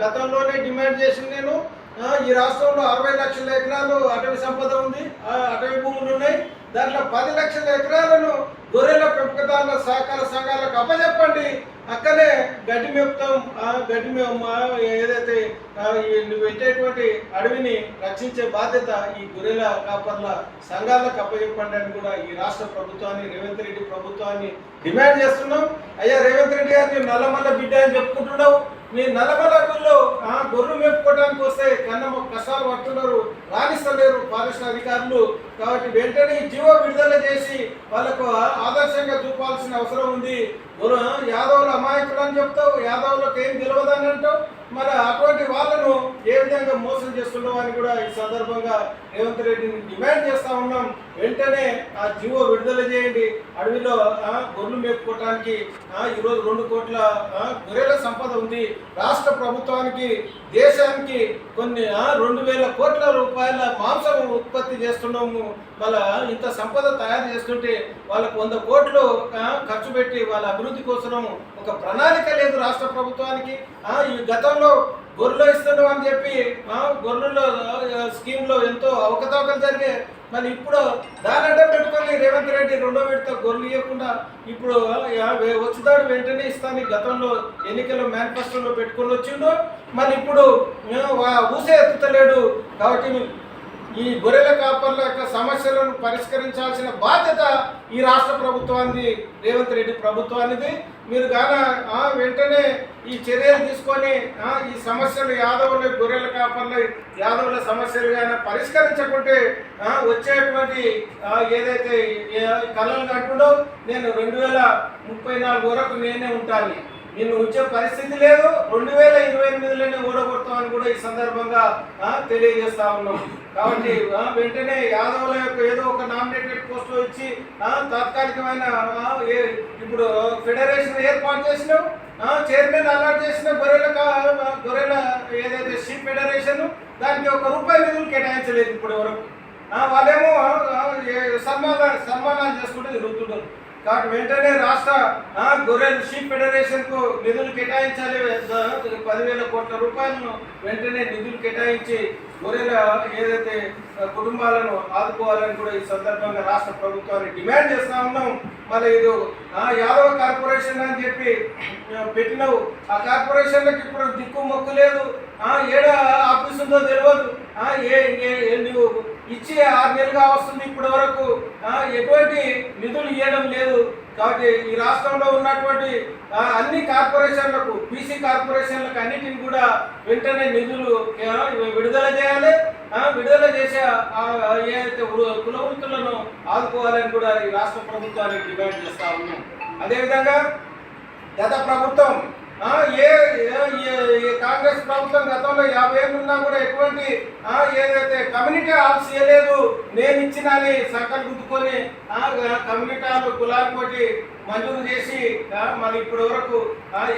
గతంలోనే డిమాండ్ చేసింది నేను. ఈ రాష్ట్రంలో 60 లక్షల ఎకరాలు అటవీ సంపద ఉంది, అటవీ భూములు ఉన్నాయి. దాంట్లో 10 లక్షల ఎకరాలను గొర్రెల పెంపకదారుల సహకార సంఘాలకు అప్పచెప్పండి. అక్కడే గడ్డి మేపుతాం, గడ్డి ఏదైతే పెట్టేటువంటి అడవిని రక్షించే బాధ్యత ఈ గొర్రెల కాపర్ల సంఘాలకు అప్పచెప్పండి అని కూడా ఈ రాష్ట్ర ప్రభుత్వాన్ని, రేవంత్ రెడ్డి ప్రభుత్వాన్ని డిమాండ్ చేస్తున్నాం. అయ్యా రేవంత్ రెడ్డి గారిని నల్లమల్ల బిడ్డ అని చెప్పుకుంటున్నావు. మీ నల్లమల్లలో గొర్రెలు మేపుకోవడానికి వస్తే కష్టాలు పడుతున్నారు, రాణిస్తలేరు ఫారెస్ట్ అధికారులు. కాబట్టి వెంటనే జీవో విడుదల చేసి వాళ్ళకు ఆదర్శంగా చూపాల్సిన అవసరం ఉంది. యాదవుల అమాయకులు అని చెప్తావు, యాదవులకు ఏం తెలియదని అంటావు. మరి అటువంటి వాళ్ళను ఏ విధంగా మోసం చేస్తున్నావు అని కూడా ఈ సందర్భంగా రేవంత్ రెడ్డిని డిమాండ్ చేస్తా ఉన్నాం. వెంటనే ఆ జీవో విడుదల చేయండి. అడవిలో గొర్రెలు మేపుకోవటానికి ఈరోజు 2 కోట్ల గొర్రెల సంపద ఉంది. రాష్ట్ర ప్రభుత్వానికి, దేశానికి కొన్ని 2,000 కోట్ల రూపాయల మాంసం ఉత్పత్తి చేస్తున్నాము. మళ్ళా ఇంత సంపద తయారు చేస్తుంటే వాళ్ళకు 100 కోట్లు ఖర్చు పెట్టి వాళ్ళ అభివృద్ధి కోసం ఒక ప్రణాళిక లేదు రాష్ట్ర ప్రభుత్వానికి. ఈ గతంలో గొర్రెలు ఇస్తున్నాం అని చెప్పి గొర్రెల స్కీమ్లో ఎంతో అవకతవకలు జరిగాయి. మరి ఇప్పుడు దానంటే పెట్టుకొని రేవంత్ రెడ్డి 2వ విడత గొర్రెలు ఇవ్వకుండా ఇప్పుడు వచ్చుతాడు వెంటనే ఇస్తాను గతంలో ఎన్నికల మేనిఫెస్టోలో పెట్టుకొని వచ్చిండు. మరి ఇప్పుడు ఊసే ఎత్తుతలేడు. కాబట్టి ఈ గొర్రెల కాపర్ల యొక్క సమస్యలను పరిష్కరించాల్సిన బాధ్యత ఈ రాష్ట్ర ప్రభుత్వాన్ని, రేవంత్ రెడ్డి ప్రభుత్వానిది. మీరు వెంటనే ఈ చర్యలు తీసుకొని ఈ సమస్యలు యాదవుల గొర్రెల కాపర్ల యాదవుల సమస్యలు కానీ పరిష్కరించకుంటే వచ్చేటువంటి ఏదైతే కళలు కంటుండో నేను 2034 వరకు నేనే ఉంటాను, నిన్ను ఉంచే పరిస్థితి లేదు, 2028లోనే ఓడగొడతామని కూడా ఈ సందర్భంగా తెలియజేస్తా ఉన్నాం. కాబట్టి వెంటనే యాదవుల యొక్క ఏదో ఒక నామినేటెడ్ పోస్టులో ఇచ్చి తాత్కాలికమైన ఇప్పుడు ఫెడరేషన్ ఏర్పాటు చేసినాం, చైర్మన్ అలాట్ చేసిన గొర్రెల ఏదైతే షీప్ ఫెడరేషన్ దానికి ₹1 నిధులు కేటాయించలేదు ఇప్పటి వరకు. వాళ్ళేమో సన్మానాలు చేసుకుంటూ తిరుగుతున్నారు. కాబట్టి వెంటనే రాష్ట్ర గొర్రెల షీప్ ఫెడరేషన్కు నిధులు కేటాయించాలి. 10,000 కోట్ల రూపాయలను వెంటనే నిధులు కేటాయించి గొర్రెల ఏదైతే కుటుంబాలను ఆదుకోవాలని కూడా ఈ సందర్భంగా రాష్ట్ర ప్రభుత్వాన్ని డిమాండ్ చేస్తా ఉన్నాం. మళ్ళీ ఇది యాదవ కార్పొరేషన్ అని చెప్పి పెట్టినావు. ఆ కార్పొరేషన్లకు ఇప్పుడు దిక్కు మొక్కు లేదు, ఏడ ఆఫీస్ ఉందో తెలియదు. నువ్వు ఇచ్చి 6 నెలలుగా వస్తుంది, ఇప్పటి వరకు ఎటువంటి నిధులు ఇవ్వడం లేదు. కాబట్టి ఈ రాష్ట్రంలో ఉన్నటువంటి అన్ని కార్పొరేషన్లకు, బీసీ కార్పొరేషన్లకు అన్నిటిని కూడా వెంటనే నిధులు విడుదల చేయాలి. విడుదల చేసే ఏదైతే కుల వృత్తులను ఆదుకోవాలని కూడా ఈ రాష్ట్ర ప్రభుత్వాన్ని డిమాండ్ చేస్తా ఉన్నాం. అదేవిధంగా గత ప్రభుత్వం కాంగ్రెస్ ప్రభుత్వం గతంలో 50 ఏళ్ళు ఉన్నా కూడా ఎటువంటి ఏదైతే కమ్యూనిటీ హాల్స్ ఇవ్వలేదు, నేను ఇచ్చినని సకలు గుద్దుకొని కమ్యూనిటీ హాల్ కులాన్ని కొట్టి మంజూరు చేసి మరి ఇప్పటి వరకు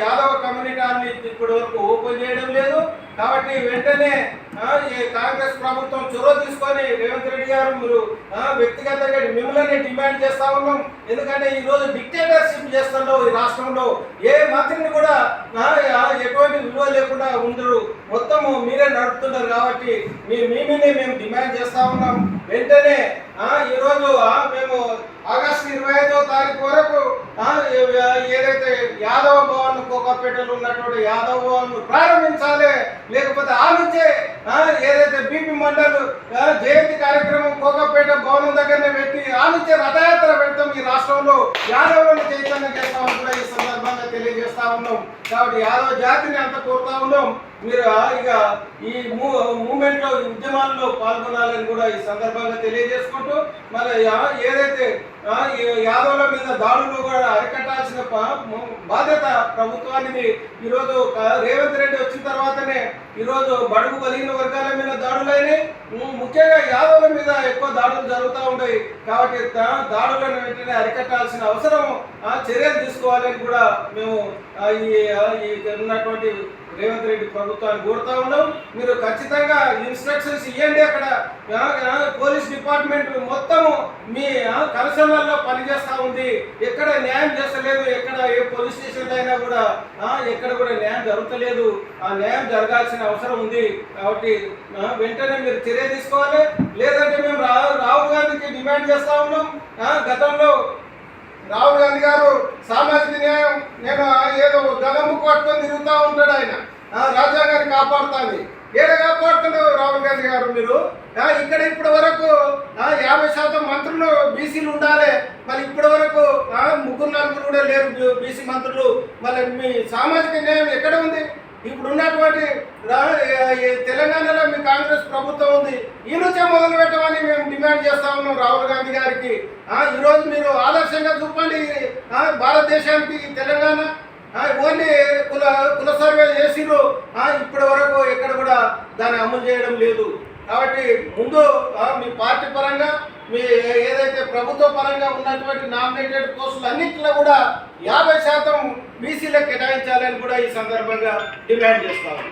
యాదవ కమ్యూనిటీ హాల్ని ఇప్పటి వరకు ఓపెన్ చేయడం లేదు. కాబట్టి వెంటనే కాంగ్రెస్ ప్రభుత్వం చొరవ తీసుకొని రేవంత్ రెడ్డి గారు మీరు వ్యక్తిగతంగా మిమ్మల్ని డిమాండ్ చేస్తా ఉన్నాం. ఎందుకంటే ఈరోజు డిక్టేటర్షిప్ చేస్తున్నావు ఈ రాష్ట్రంలో. ఏ మంత్రిని కూడా ఎటువంటి విలువ లేకుండా ఉండరు, మొత్తము మీరే నడుపుతున్నారు. కాబట్టి మీనే మేము డిమాండ్ చేస్తా ఉన్నాం. వెంటనే ఈరోజు మేము ఆగస్టు 25వ తారీఖు వరకు ఏదైతే యాదవ భవన్ కోకాపేటలో ఉన్నటువంటి యాదవ భవన్ ప్రారంభించాలి. లేకపోతే ఆ నుంచే ఏదైతే బీపీ మండల్ జయంతి కార్యక్రమం కోకాపేట భవనం దగ్గరనే పెట్టి ఆ నుంచే రథయాత్ర పెడతాం. ఈ రాష్ట్రంలో యాదవులను చైతన్యం చేస్తామని కూడా ఈ సందర్భంగా తెలియజేస్తా ఉన్నాం. కాబట్టి యాదవ జాతిని అంత కోరుతా ఉన్నాం. మీరు ఇక ఈ మూమెంట్లో ఉద్యమాల్లో పాల్గొనాలని కూడా ఈ సందర్భంగా తెలియజేసుకుంటూ మరి ఏదైతే యాదవుల మీద దాడులు కూడా అరికట్టాల్సిన బాధ్యత ప్రభుత్వానికి. ఈరోజు రేవంత్ రెడ్డి వచ్చిన తర్వాతనే ఈరోజు బడుగు బలిగిన వర్గాల మీద దాడులైనాయి. ముఖ్యంగా యాదవుల మీద ఎక్కువ దాడులు జరుగుతూ ఉంటాయి. కాబట్టి దాడులను వెంటనే అరికట్టాల్సిన అవసరం, చర్యలు తీసుకోవాలని కూడా మేము ఈ ఉన్నటువంటి రేవంత్ రెడ్డి ప్రభుత్వాన్ని కోరుతా ఉన్నాం. మీరు ఖచ్చితంగా ఇన్స్ట్రక్షన్స్ ఇవ్వండి. అక్కడ పోలీస్ డిపార్ట్మెంట్ మొత్తము మీ కలసనల్లో పనిచేస్తూ ఉంది. ఎక్కడ న్యాయం చేస్తలేదు. ఎక్కడ ఏ పోలీస్ స్టేషన్లో అయినా కూడా ఎక్కడ కూడా న్యాయం జరుగుతలేదు. ఆ న్యాయం జరగాల్సిన అవసరం ఉంది. కాబట్టి వెంటనే మీరు చర్య తీసుకోవాలి. లేదంటే మేము రాహుల్ గాంధీకి డిమాండ్ చేస్తా ఉన్నాం. గతంలో రాహుల్ గాంధీ గారు సామాజిక న్యాయం నేను ఏదో గగముకు పట్టుకొని తిరుగుతూ ఉంటాడు. ఆయన రాజ్యాంగాన్ని కాపాడుతుంది. ఏడ కాపాడుతున్నాడు రాహుల్ గాంధీ గారు? మీరు ఇక్కడ ఇప్పటి వరకు 50% మంత్రులు బీసీలు ఉండాలి. మళ్ళీ ఇప్పటి వరకు 3-4 కూడా లేరు బీసీ మంత్రులు. మళ్ళీ మీ సామాజిక న్యాయం ఎక్కడ ఉంది? ఇప్పుడు ఉన్నటువంటి తెలంగాణలో మీ కాంగ్రెస్ ప్రభుత్వం ఉంది. ఈ నుంచే మొదలు పెట్టమని మేము డిమాండ్ చేస్తా ఉన్నాం రాహుల్ గాంధీ గారికి. ఈరోజు మీరు ఆదర్శంగా చూపండి భారతదేశానికి. తెలంగాణ ఓన్లీ కుల సర్వే చేసిరు. ఇప్పటి వరకు ఎక్కడ కూడా దాన్ని అమలు చేయడం లేదు. కాబట్టి ముందు మీ పార్టీ పరంగా మీ ఏదైతే ప్రభుత్వ పరంగా ఉన్నటువంటి నామినేటెడ్ పోస్టులు అన్నింటిలో కూడా 50% బీసీలకు కేటాయించాలని కూడా ఈ సందర్భంగా డిమాండ్ చేస్తాము.